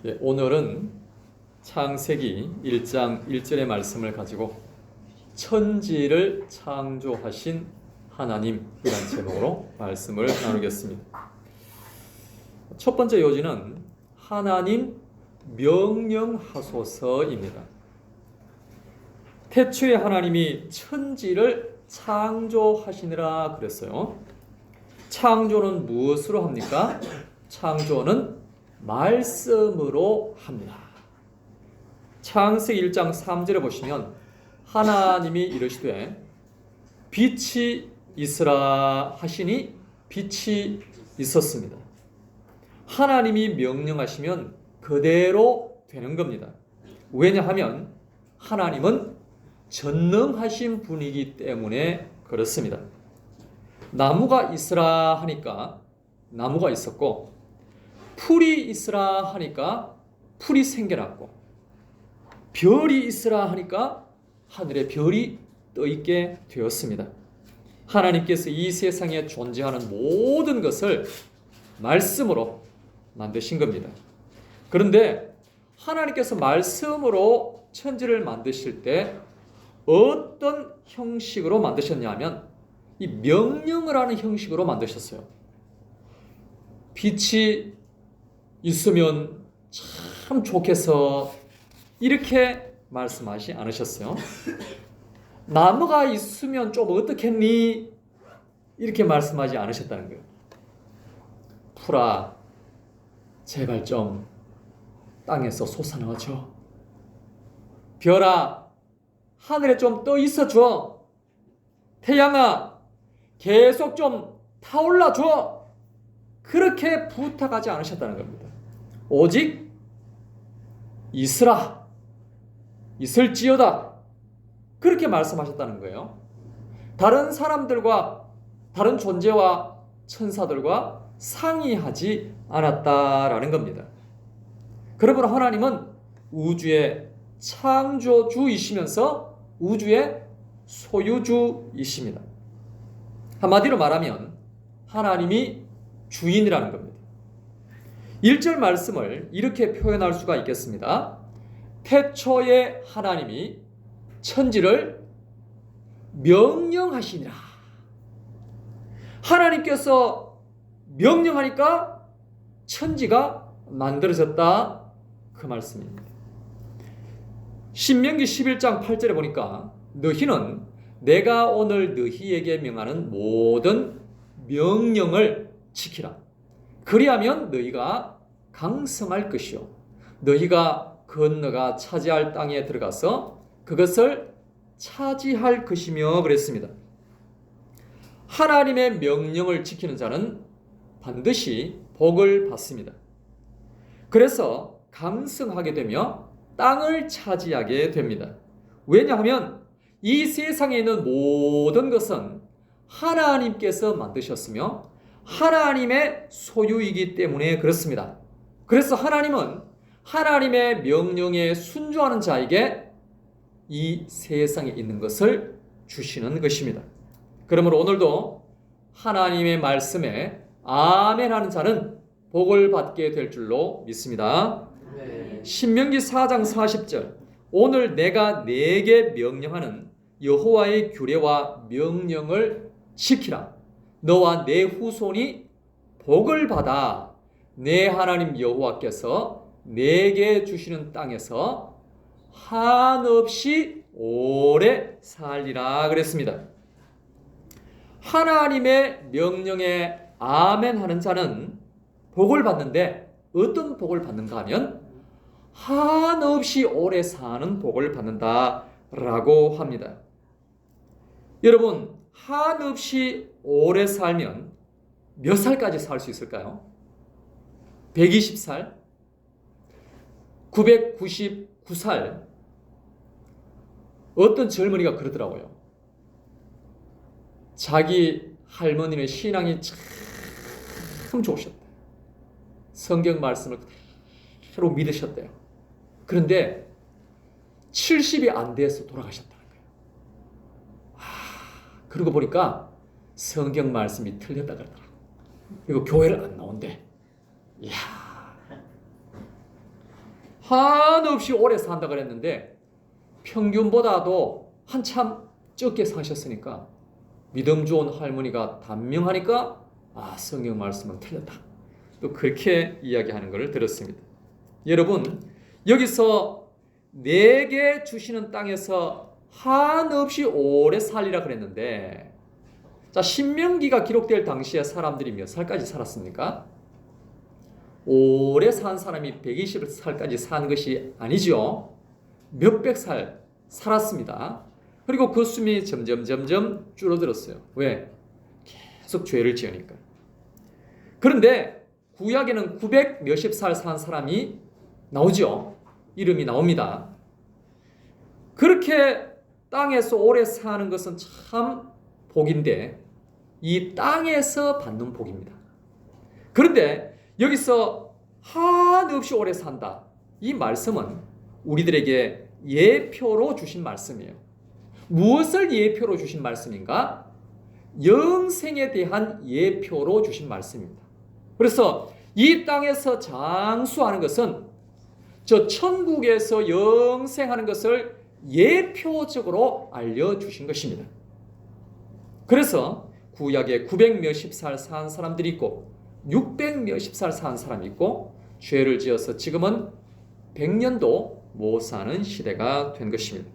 오늘은 창세기 1장 1절의 말씀을 가지고 천지를 창조하신 하나님이라는 제목으로 말씀을 나누겠습니다. 첫 번째 요지는 하나님 명령하소서입니다. 태초에 하나님이 천지를 창조하시니라 그랬어요. 창조는 무엇으로 합니까? 창조는 말씀으로 합니다. 창세기 1장 3절에 보시면 하나님이 이르시되 빛이 있으라 하시니 빛이 있었습니다. 하나님이 명령하시면 그대로 되는 겁니다. 왜냐하면 하나님은 전능하신 분이기 때문에 그렇습니다. 나무가 있으라 하니까 나무가 있었고, 풀이 있으라 하니까 풀이 생겨났고, 별이 있으라 하니까 하늘에 별이 떠있게 되었습니다. 하나님께서 이 세상에 존재하는 모든 것을 말씀으로 만드신 겁니다. 그런데 하나님께서 말씀으로 천지를 만드실 때 어떤 형식으로 만드셨냐면 이 명령을 하는 형식으로 만드셨어요. 빛이 있으면 참 좋겠어, 이렇게 말씀하지 않으셨어요. 나무가 있으면 좀 어떻겠니, 이렇게 말씀하지 않으셨다는 거예요. 풀아, 제발 좀 땅에서 솟아나와줘. 별아, 하늘에 좀 떠 있어줘. 태양아, 계속 좀 타올라줘. 그렇게 부탁하지 않으셨다는 겁니다. 오직 있으라, 있을지어다, 그렇게 말씀하셨다는 거예요. 다른 사람들과, 다른 존재와 천사들과 상의하지 않았다라는 겁니다. 그러므로 하나님은 우주의 창조주이시면서 우주의 소유주이십니다. 한마디로 말하면 하나님이 주인이라는 겁니다. 1절 말씀을 이렇게 표현할 수가 있겠습니다. 태초에 하나님이 천지를 명령하시니라. 하나님께서 명령하니까 천지가 만들어졌다, 그 말씀입니다. 신명기 11장 8절에 보니까 너희는 내가 오늘 너희에게 명하는 모든 명령을 지키라. 그리하면 너희가 강성할 것이요 너희가 건너가 차지할 땅에 들어가서 그것을 차지할 것이며 그랬습니다. 하나님의 명령을 지키는 자는 반드시 복을 받습니다. 그래서 강성하게 되며 땅을 차지하게 됩니다. 왜냐하면 이 세상에 있는 모든 것은 하나님께서 만드셨으며 하나님의 소유이기 때문에 그렇습니다. 그래서 하나님은 하나님의 명령에 순종하는 자에게 이 세상에 있는 것을 주시는 것입니다. 그러므로 오늘도 하나님의 말씀에 아멘 하는 자는 복을 받게 될 줄로 믿습니다. 신명기 4장 40절 오늘 내가 네게 명령하는 여호와의 규례와 명령을 지키라. 너와 내 후손이 복을 받아 내 하나님 여호와께서 내게 주시는 땅에서 한없이 오래 살리라 그랬습니다. 하나님의 명령에 아멘 하는 자는 복을 받는데 어떤 복을 받는가 하면 한없이 오래 사는 복을 받는다라고 합니다. 여러분, 한없이 오래 살면 몇 살까지 살 수 있을까요? 120살? 999살? 어떤 젊은이가 그러더라고요. 자기 할머니는 신앙이 참 좋으셨대요. 성경 말씀을 그대로 믿으셨대요. 그런데 70이 안 돼서 돌아가셨다는 거예요. 그러고 보니까 성경 말씀이 틀렸다 그러더라고요. 이거 교회를 안 나온대. 이야, 한없이 오래 산다 그랬는데 평균보다도 한참 적게 사셨으니까 믿음 좋은 할머니가 단명하니까 성경 말씀은 틀렸다. 또 그렇게 이야기하는 것을 들었습니다. 여러분, 여기서 내게 주시는 땅에서 한없이 오래 살리라 그랬는데, 자, 신명기가 기록될 당시에 사람들이 몇 살까지 살았습니까? 오래 산 사람이 120살까지 산 것이 아니죠. 몇백 살 살았습니다. 그리고 그 숨이 점점 줄어들었어요. 왜? 계속 죄를 지으니까. 그런데 구약에는 900 몇십 살 산 사람이 나오죠. 이름이 나옵니다. 그렇게 땅에서 오래 사는 것은 참 복인데 이 땅에서 받는 복입니다. 그런데 여기서 한없이 오래 산다. 이 말씀은 우리들에게 예표로 주신 말씀이에요. 무엇을 예표로 주신 말씀인가? 영생에 대한 예표로 주신 말씀입니다. 그래서 이 땅에서 장수하는 것은 저 천국에서 영생하는 것을 예표적으로 알려주신 것입니다. 그래서 구약에 900 몇십 살 산 사람들이 있고 600 몇십 살 산 사람이 있고 죄를 지어서 지금은 100년도 못 사는 시대가 된 것입니다.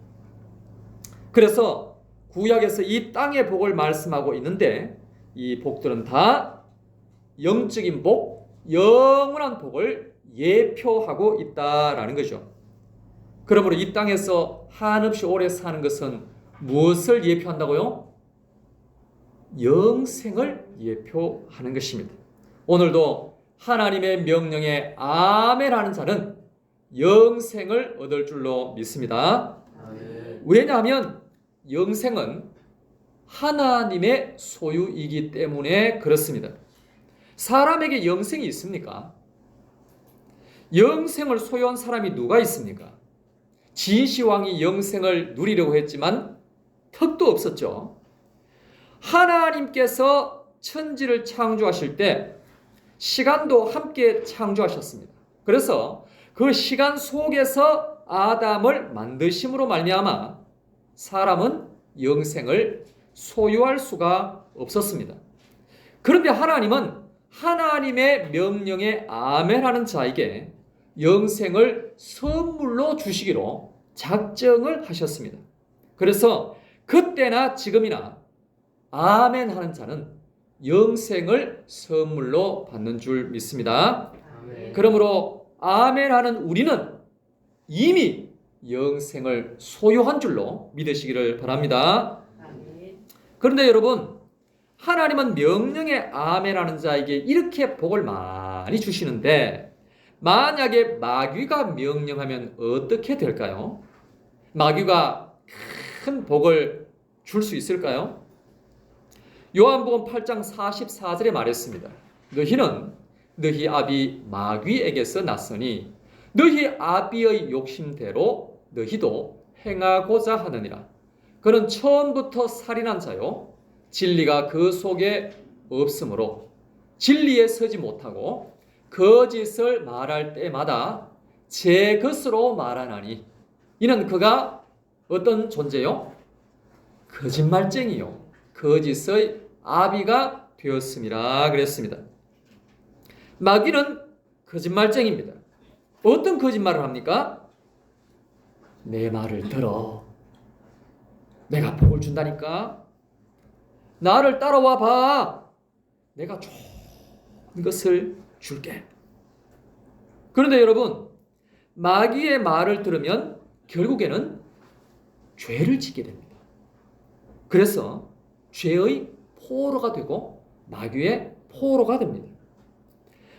그래서 구약에서 이 땅의 복을 말씀하고 있는데 이 복들은 다 영적인 복, 영원한 복을 예표하고 있다라는 거죠. 그러므로 이 땅에서 한없이 오래 사는 것은 무엇을 예표한다고요? 영생을 예표하는 것입니다. 오늘도 하나님의 명령에 아멘 하는 자는 영생을 얻을 줄로 믿습니다. 아멘. 왜냐하면 영생은 하나님의 소유이기 때문에 그렇습니다. 사람에게 영생이 있습니까? 영생을 소유한 사람이 누가 있습니까? 진시황이 영생을 누리려고 했지만 턱도 없었죠. 하나님께서 천지를 창조하실 때 시간도 함께 창조하셨습니다. 그래서 그 시간 속에서 아담을 만드심으로 말미암아 사람은 영생을 소유할 수가 없었습니다. 그런데 하나님은 하나님의 명령에 아멘하는 자에게 영생을 선물로 주시기로 작정을 하셨습니다. 그래서 그때나 지금이나 아멘하는 자는 영생을 선물로 받는 줄 믿습니다. 아멘. 그러므로 아멘하는 우리는 이미 영생을 소유한 줄로 믿으시기를 바랍니다. 아멘. 그런데 여러분, 하나님은 명령에 아멘하는 자에게 이렇게 복을 많이 주시는데 만약에 마귀가 명령하면 어떻게 될까요? 마귀가 큰 복을 줄 수 있을까요? 요한복음 8장 44절에 말했습니다. 너희는 너희 아비 마귀에게서 났으니 너희 아비의 욕심대로 너희도 행하고자 하느니라. 그는 처음부터 살인한 자요 진리가 그 속에 없으므로 진리에 서지 못하고 거짓을 말할 때마다 제 것으로 말하나니 이는 그가 어떤 존재요? 거짓말쟁이요 거짓의 아비가 되었음이라 그랬습니다. 마귀는 거짓말쟁이입니다. 어떤 거짓말을 합니까? 내 말을 들어. 내가 복을 준다니까. 나를 따라와 봐. 내가 좋은 것을 줄게. 그런데 여러분, 마귀의 말을 들으면 결국에는 죄를 짓게 됩니다. 그래서 죄의 포로가 되고 마귀의 포로가 됩니다.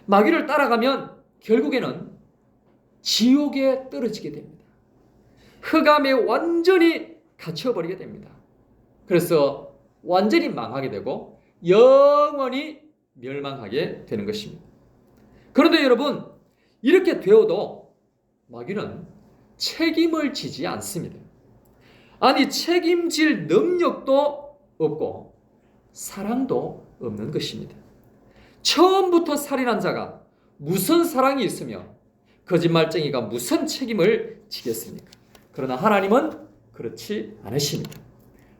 마귀를 따라가면 결국에는 지옥에 떨어지게 됩니다. 흑암에 완전히 갇혀버리게 됩니다. 그래서 완전히 망하게 되고 영원히 멸망하게 되는 것입니다. 그런데 여러분, 이렇게 되어도 마귀는 책임을 지지 않습니다. 아니, 책임질 능력도 없고 사랑도 없는 것입니다. 처음부터 살인한 자가 무슨 사랑이 있으며 거짓말쟁이가 무슨 책임을 지겠습니까? 그러나 하나님은 그렇지 않으십니다.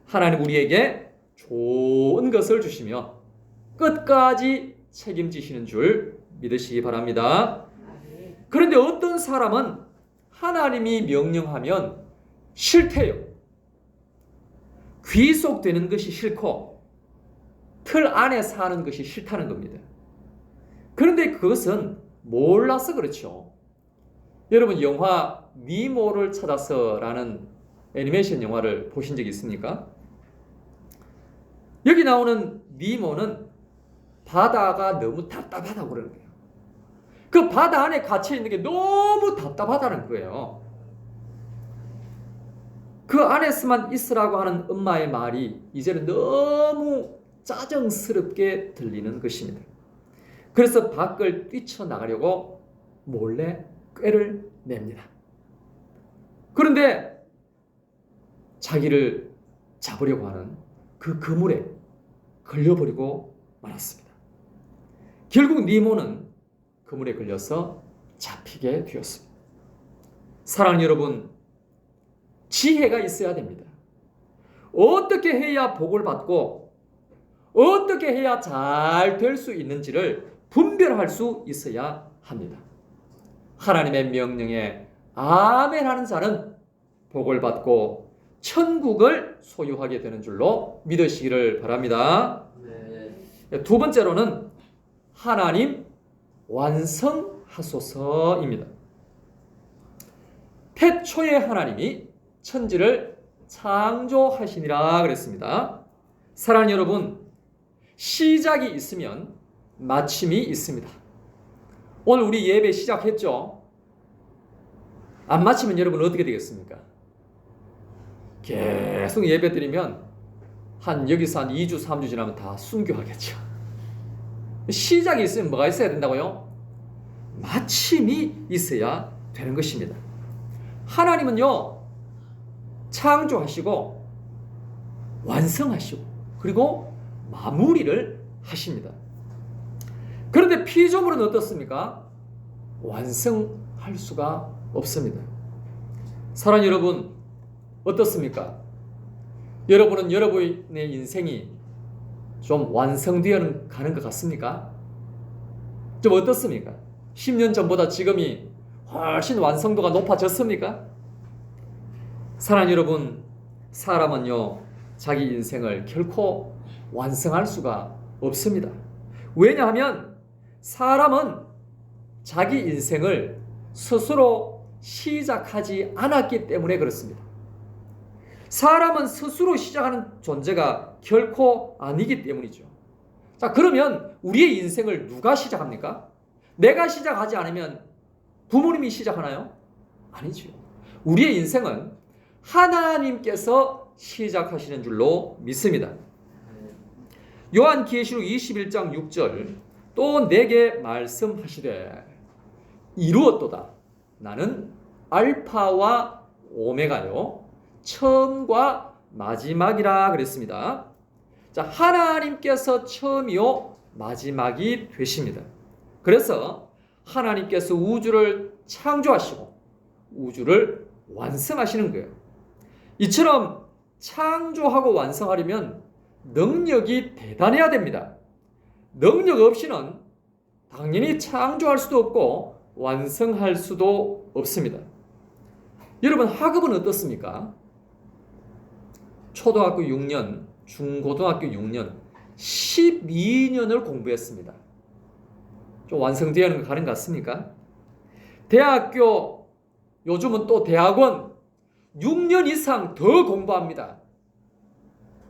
하나님 우리에게 좋은 것을 주시며 끝까지 책임지시는 줄 믿으시기 바랍니다. 그런데 어떤 사람은 하나님이 명령하면 싫대요. 귀속되는 것이 싫고 틀 안에 사는 것이 싫다는 겁니다. 그런데 그것은 몰라서 그렇죠. 여러분 영화 니모를 찾아서라는 애니메이션 영화를 보신 적이 있습니까? 여기 나오는 니모는 바다가 너무 답답하다고 그러는 거예요. 그 바다 안에 갇혀 있는 게 너무 답답하다는 거예요. 그 안에서만 있으라고 하는 엄마의 말이 이제는 너무 짜증스럽게 들리는 것입니다. 그래서 밖을 뛰쳐나가려고 몰래 꾀를 냅니다. 그런데 자기를 잡으려고 하는 그 그물에 걸려버리고 말았습니다. 결국 니모는 그물에 걸려서 잡히게 되었습니다. 사랑하는 여러분, 지혜가 있어야 됩니다. 어떻게 해야 복을 받고 어떻게 해야 잘 될 수 있는지를 분별할 수 있어야 합니다. 하나님의 명령에 아멘 하는 자는 복을 받고 천국을 소유하게 되는 줄로 믿으시기를 바랍니다. 네. 두 번째로는 하나님 완성하소서입니다. 태초에 하나님이 천지를 창조하시니라 그랬습니다. 사랑하는 여러분, 시작이 있으면 마침이 있습니다. 오늘 우리 예배 시작했죠? 안 마치면 여러분 어떻게 되겠습니까? 계속 예배 드리면 여기서 한 2주, 3주 지나면 다 순교하겠죠. 시작이 있으면 뭐가 있어야 된다고요? 마침이 있어야 되는 것입니다. 하나님은요, 창조하시고 완성하시고 그리고 마무리를 하십니다. 그런데 피조물은 어떻습니까? 완성할 수가 없습니다. 사랑하는 여러분, 어떻습니까? 여러분은 여러분의 인생이 좀 완성되어 가는 것 같습니까? 좀 어떻습니까? 10년 전보다 지금이 훨씬 완성도가 높아졌습니까? 사랑하는 여러분, 사람은요, 자기 인생을 결코 완성할 수가 없습니다. 왜냐하면 사람은 자기 인생을 스스로 시작하지 않았기 때문에 그렇습니다. 사람은 스스로 시작하는 존재가 결코 아니기 때문이죠. 자, 그러면 우리의 인생을 누가 시작합니까? 내가 시작하지 않으면 부모님이 시작하나요? 아니죠. 우리의 인생은 하나님께서 시작하시는 줄로 믿습니다. 요한계시록 21장 6절 또 내게 말씀하시되 이루었도다. 나는 알파와 오메가요 처음과 마지막이라 그랬습니다. 자, 하나님께서 처음이요 마지막이 되십니다. 그래서 하나님께서 우주를 창조하시고 우주를 완성하시는 거예요. 이처럼 창조하고 완성하려면 능력이 대단해야 됩니다. 능력 없이는 당연히 창조할 수도 없고 완성할 수도 없습니다. 여러분, 학업은 어떻습니까? 초등학교 6년, 중고등학교 6년, 12년을 공부했습니다. 좀 완성되어 가는 것 같습니까? 대학교, 요즘은 또 대학원 6년 이상 더 공부합니다.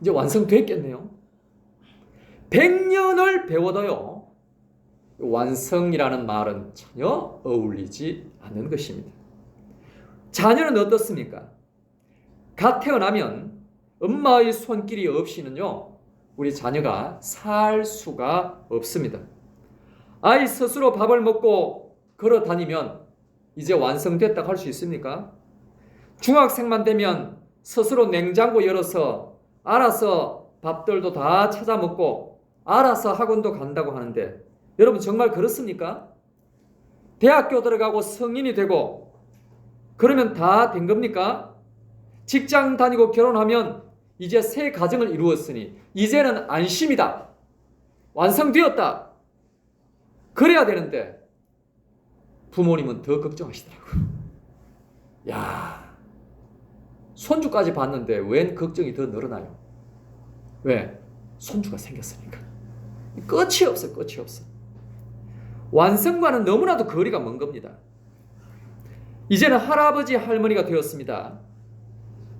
이제 완성됐겠네요. 100년을 배워도요, 완성이라는 말은 전혀 어울리지 않는 것입니다. 자녀는 어떻습니까? 갓 태어나면 엄마의 손길이 없이는요, 우리 자녀가 살 수가 없습니다. 아이 스스로 밥을 먹고 걸어 다니면 이제 완성됐다고 할 수 있습니까? 중학생만 되면 스스로 냉장고 열어서 알아서 밥들도 다 찾아 먹고 알아서 학원도 간다고 하는데 여러분 정말 그렇습니까? 대학교 들어가고 성인이 되고 그러면 다 된 겁니까? 직장 다니고 결혼하면 이제 새 가정을 이루었으니 이제는 안심이다. 완성되었다. 그래야 되는데 부모님은 더 걱정하시더라고요. 야, 손주까지 봤는데 웬 걱정이 더 늘어나요? 왜? 손주가 생겼으니까. 끝이 없어, 끝이 없어. 완성과는 너무나도 거리가 먼 겁니다. 이제는 할아버지, 할머니가 되었습니다.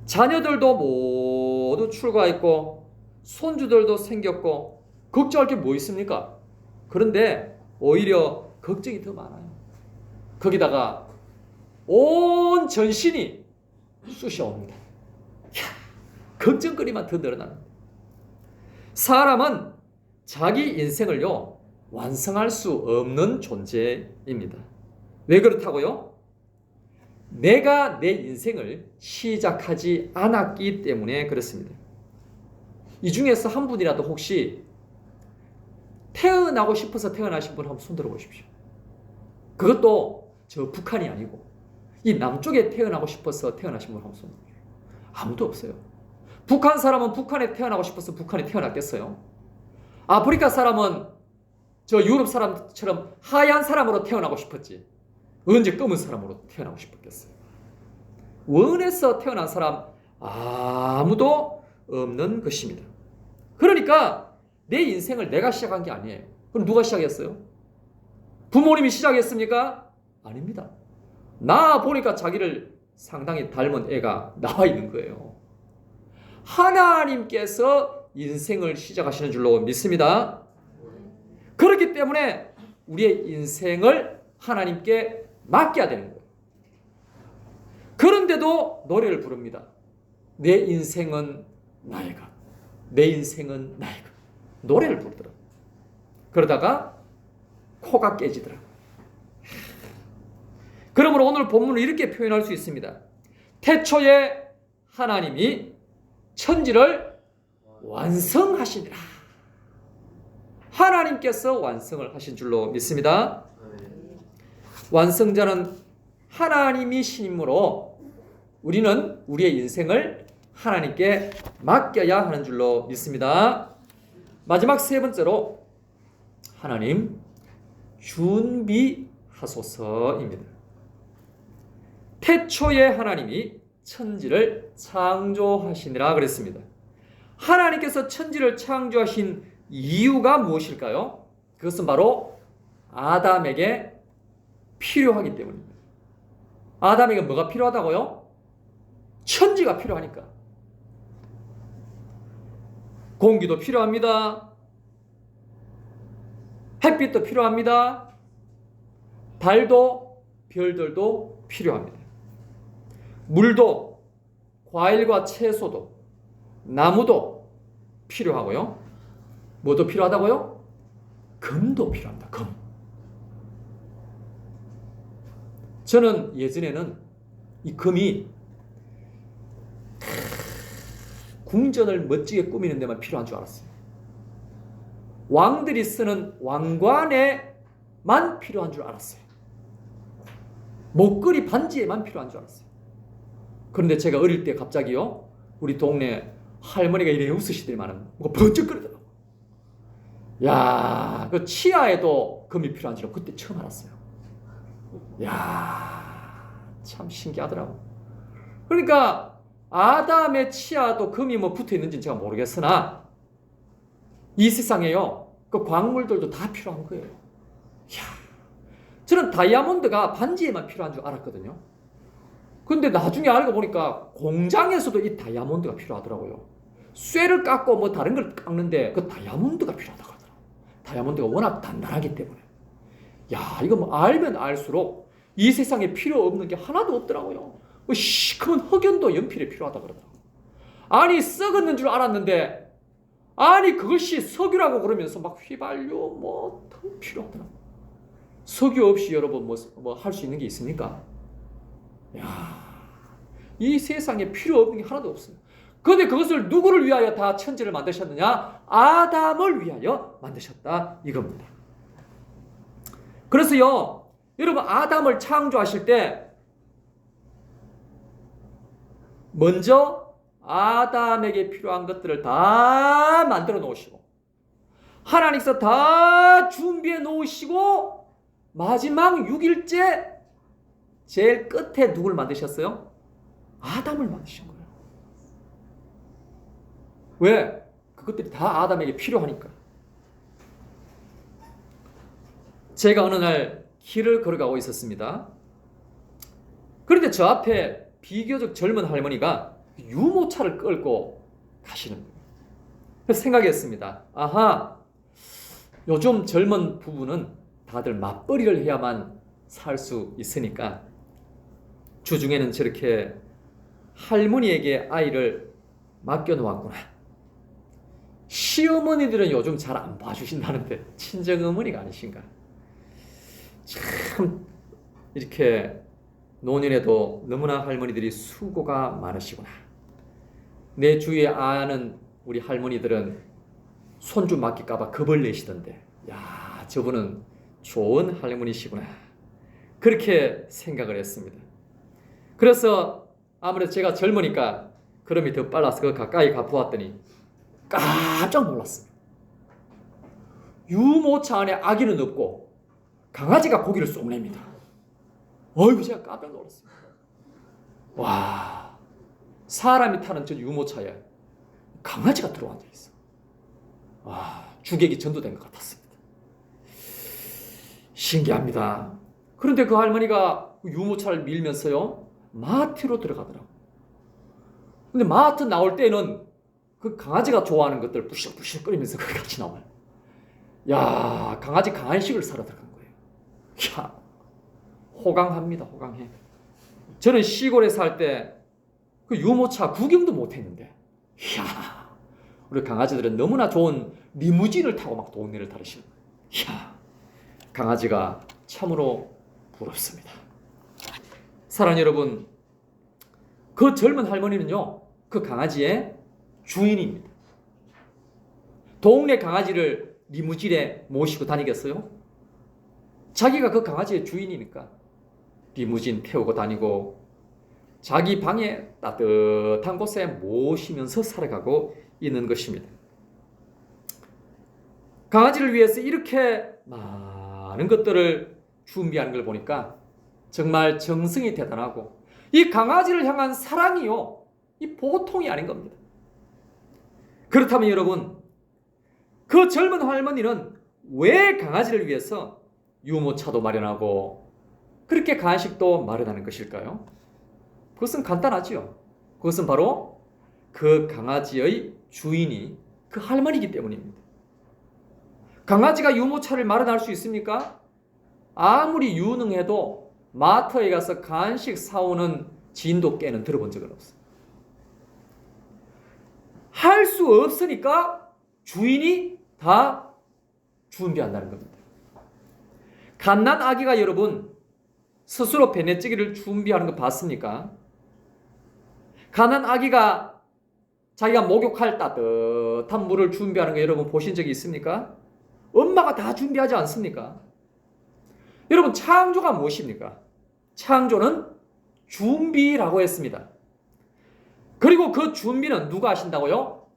자녀들도 모두 출가했고 손주들도 생겼고 걱정할 게 뭐 있습니까? 그런데 오히려 걱정이 더 많아요. 거기다가 온 전신이 쑤셔옵니다. 걱정거리만 더 늘어납니다. 사람은 자기 인생을요 완성할 수 없는 존재입니다. 왜 그렇다고요? 내가 내 인생을 시작하지 않았기 때문에 그렇습니다. 이 중에서 한 분이라도 혹시 태어나고 싶어서 태어나신 분 한번 손 들어보십시오. 그것도 저 북한이 아니고 이 남쪽에 태어나고 싶어서 태어나신 분 한번 손 들어보십시오. 아무도 없어요. 북한 사람은 북한에 태어나고 싶어서 북한에 태어났겠어요? 아프리카 사람은 저 유럽 사람처럼 하얀 사람으로 태어나고 싶었지 언제 검은 사람으로 태어나고 싶었겠어요? 원에서 태어난 사람 아무도 없는 것입니다. 그러니까 내 인생을 내가 시작한 게 아니에요. 그럼 누가 시작했어요? 부모님이 시작했습니까? 아닙니다. 나 보니까 자기를 상당히 닮은 애가 나와 있는 거예요. 하나님께서 인생을 시작하시는 줄로 믿습니다. 그렇기 때문에 우리의 인생을 하나님께 맡겨야 되는 거예요. 그런데도 노래를 부릅니다. 내 인생은 나의 것. 내 인생은 나의 것. 노래를 부르더라고요. 그러다가 코가 깨지더라고요. 그러므로 오늘 본문을 이렇게 표현할 수 있습니다. 태초에 하나님이 천지를 완성하시니라. 하나님께서 완성을 하신 줄로 믿습니다. 완성자는 하나님이 신이므로 우리는 우리의 인생을 하나님께 맡겨야 하는 줄로 믿습니다. 마지막 세 번째로 하나님 준비하소서입니다. 태초에 하나님이 천지를 창조하시니라 그랬습니다. 하나님께서 천지를 창조하신 이유가 무엇일까요? 그것은 바로 아담에게 필요하기 때문입니다. 아담에게 뭐가 필요하다고요? 천지가 필요하니까. 공기도 필요합니다. 햇빛도 필요합니다. 달도 별들도 필요합니다. 물도 과일과 채소도 나무도 필요하고요. 뭐도 필요하다고요? 금도 필요합니다. 금. 저는 예전에는 이 금이 궁전을 멋지게 꾸미는 데만 필요한 줄 알았어요. 왕들이 쓰는 왕관에만 필요한 줄 알았어요. 목걸이 반지에만 필요한 줄 알았어요. 그런데 제가 어릴 때 갑자기요, 우리 동네 할머니가 이래 웃으시더니만은 뭐가 번쩍거리더라고요. 야, 그 치아에도 금이 필요한 줄 그때 처음 알았어요. 야, 참 신기하더라고. 그러니까 아담의 치아도 금이 뭐 붙어 있는지는 제가 모르겠으나 이 세상에요, 그 광물들도 다 필요한 거예요. 이야, 저는 다이아몬드가 반지에만 필요한 줄 알았거든요. 근데 나중에 알고 보니까 공장에서도 이 다이아몬드가 필요하더라고요. 쇠를 깎고 뭐 다른 걸 깎는데 그 다이아몬드가 필요하다고 하더라고요. 다이아몬드가 워낙 단단하기 때문에. 야, 이거 뭐 알면 알수록 이 세상에 필요 없는 게 하나도 없더라고요. 뭐 시커먼 흑연도 연필에 필요하다 그러더라고요. 아니, 썩었는 줄 알았는데 아니 그것이 석유라고 그러면서 막 휘발유 뭐 더 필요하더라고요. 석유 없이 여러분 뭐 할 수 있는 게 있습니까? 야, 이 세상에 필요 없는 게 하나도 없어요. 그런데 그것을 누구를 위하여 다 천지를 만드셨느냐? 아담을 위하여 만드셨다 이겁니다. 그래서요, 여러분 아담을 창조하실 때 먼저 아담에게 필요한 것들을 다 만들어 놓으시고 하나님께서 다 준비해 놓으시고 마지막 6일째 제일 끝에 누굴 만드셨어요? 아담을 만드신 거예요. 왜? 그것들이 다 아담에게 필요하니까. 제가 어느 날 길을 걸어가고 있었습니다. 그런데 저 앞에 비교적 젊은 할머니가 유모차를 끌고 가시는 거예요. 그래서 생각했습니다. 아하, 요즘 젊은 부부는 다들 맞벌이를 해야만 살 수 있으니까 주중에는 저렇게 할머니에게 아이를 맡겨놓았구나. 시어머니들은 요즘 잘 안 봐주신다는데 친정어머니가 아니신가. 참 이렇게 노년에도 너무나 할머니들이 수고가 많으시구나. 내 주위에 아는 우리 할머니들은 손주 맡길까봐 겁을 내시던데, 야, 저분은 좋은 할머니시구나. 그렇게 생각을 했습니다. 그래서 아무래도 제가 젊으니까 걸음이 더 빨라서 그 가까이 가보았더니 깜짝 놀랐습니다. 유모차 안에 아기는 없고 강아지가 고기를 쏙 냅니다. 어이구, 제가 깜짝 놀랐습니다. 와, 사람이 타는 저 유모차에 강아지가 들어앉아 있어. 와, 주객이 전도된 것 같았습니다. 신기합니다. 그런데 그 할머니가 유모차를 밀면서요, 마트로 들어가더라고. 근데 마트 나올 때는 그 강아지가 좋아하는 것들 부실부실 끓이면서 그걸 같이 나와요. 야, 강아지 간식을 사러 들어간 거예요. 야, 호강합니다. 호강해. 저는 시골에 살 때 그 유모차 구경도 못 했는데, 이야, 우리 강아지들은 너무나 좋은 리무진을 타고 막 동네를 다니시는 거예요. 이야, 강아지가 참으로 부럽습니다. 사랑하는 여러분, 그 젊은 할머니는요, 그 강아지의 주인입니다. 동네 강아지를 리무진에 모시고 다니겠어요? 자기가 그 강아지의 주인이니까 리무진 태우고 다니고 자기 방에 따뜻한 곳에 모시면서 살아가고 있는 것입니다. 강아지를 위해서 이렇게 많은 것들을 준비하는 걸 보니까 정말 정성이 대단하고 이 강아지를 향한 사랑이요, 이 보통이 아닌 겁니다. 그렇다면 여러분, 그 젊은 할머니는 왜 강아지를 위해서 유모차도 마련하고 그렇게 간식도 마련하는 것일까요? 그것은 간단하지요. 그것은 바로 그 강아지의 주인이 그 할머니이기 때문입니다. 강아지가 유모차를 마련할 수 있습니까? 아무리 유능해도 마트에 가서 간식 사오는 지인도 꽤는 들어본 적은 없어요. 할 수 없으니까 주인이 다 준비한다는 겁니다. 갓난 아기가 여러분 스스로 배냇저기를 준비하는 거 봤습니까? 갓난 아기가 자기가 목욕할 따뜻한 물을 준비하는 거 여러분 보신 적이 있습니까? 엄마가 다 준비하지 않습니까? 여러분, 창조가 무엇입니까? 창조는 준비라고 했습니다. 그리고 그 준비는 누가 하신다고요?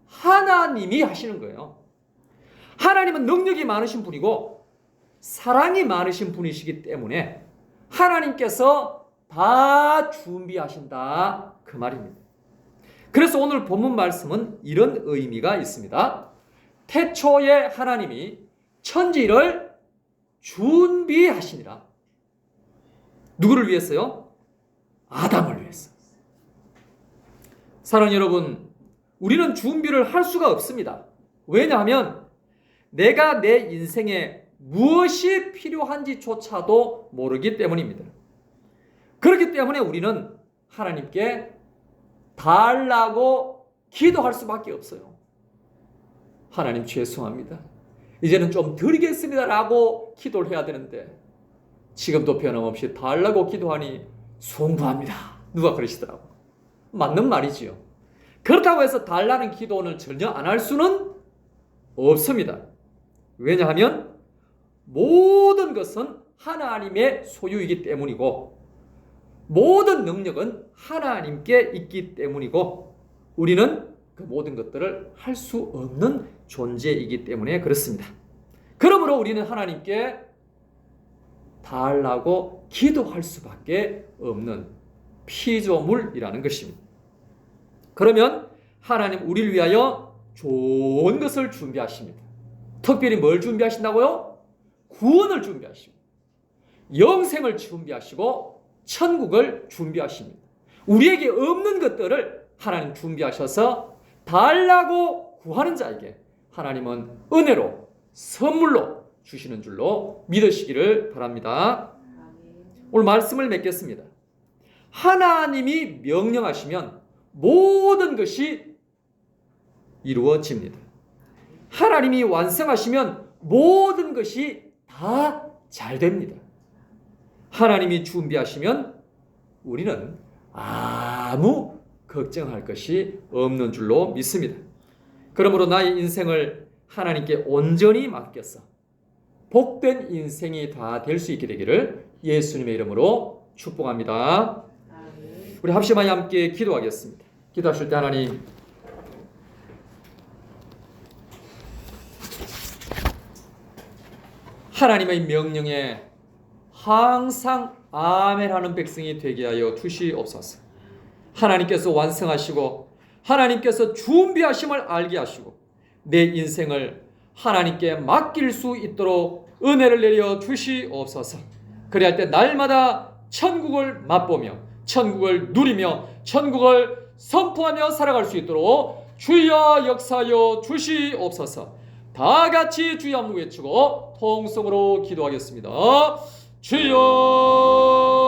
하나님이 하시는 거예요. 하나님은 능력이 많으신 분이고 사랑이 많으신 분이시기 때문에 하나님께서 다 준비하신다, 그 말입니다. 그래서 오늘 본문 말씀은 이런 의미가 있습니다. 태초에 하나님이 천지를 준비하시니라. 누구를 위해서요? 아담을 위해서. 사랑하는 여러분, 우리는 준비를 할 수가 없습니다. 왜냐하면 내가 내 인생에 무엇이 필요한지조차도 모르기 때문입니다. 그렇기 때문에 우리는 하나님께 달라고 기도할 수밖에 없어요. 하나님 죄송합니다. 이제는 좀 드리겠습니다 라고 기도를 해야 되는데 지금도 변함없이 달라고 기도하니 송구합니다. 누가 그러시더라고. 맞는 말이지요. 그렇다고 해서 달라는 기도는 전혀 안 할 수는 없습니다. 왜냐하면 모든 것은 하나님의 소유이기 때문이고 모든 능력은 하나님께 있기 때문이고 우리는 그 모든 것들을 할 수 없는 존재이기 때문에 그렇습니다. 그러므로 우리는 하나님께 달라고 기도할 수밖에 없는 피조물이라는 것입니다. 그러면 하나님 우리를 위하여 좋은 것을 준비하십니다. 특별히 뭘 준비하신다고요? 구원을 준비하십니다. 영생을 준비하시고 천국을 준비하십니다. 우리에게 없는 것들을 하나님 준비하셔서 달라고 구하는 자에게 하나님은 은혜로 선물로 주시는 줄로 믿으시기를 바랍니다. 오늘 말씀을 맺겠습니다. 하나님이 명령하시면 모든 것이 이루어집니다. 하나님이 완성하시면 모든 것이 다 잘 됩니다. 하나님이 준비하시면 우리는 아무 걱정할 것이 없는 줄로 믿습니다. 그러므로 나의 인생을 하나님께 온전히 맡겨서 복된 인생이 다 될 수 있게 되기를 예수님의 이름으로 축복합니다. 우리 합심하여 함께 기도하겠습니다. 기도하실 때 하나님, 하나님의 명령에 항상 아멘 하는 백성이 되게 하여 주시옵소서. 하나님께서 완성하시고 하나님께서 준비하심을 알게 하시고 내 인생을 하나님께 맡길 수 있도록 은혜를 내려 주시옵소서. 그래야 할 때 날마다 천국을 맛보며 천국을 누리며 천국을 선포하며 살아갈 수 있도록 주여 역사하여 주시옵소서. 다 같이 주여 한번 외치고 통성으로 기도하겠습니다. 주여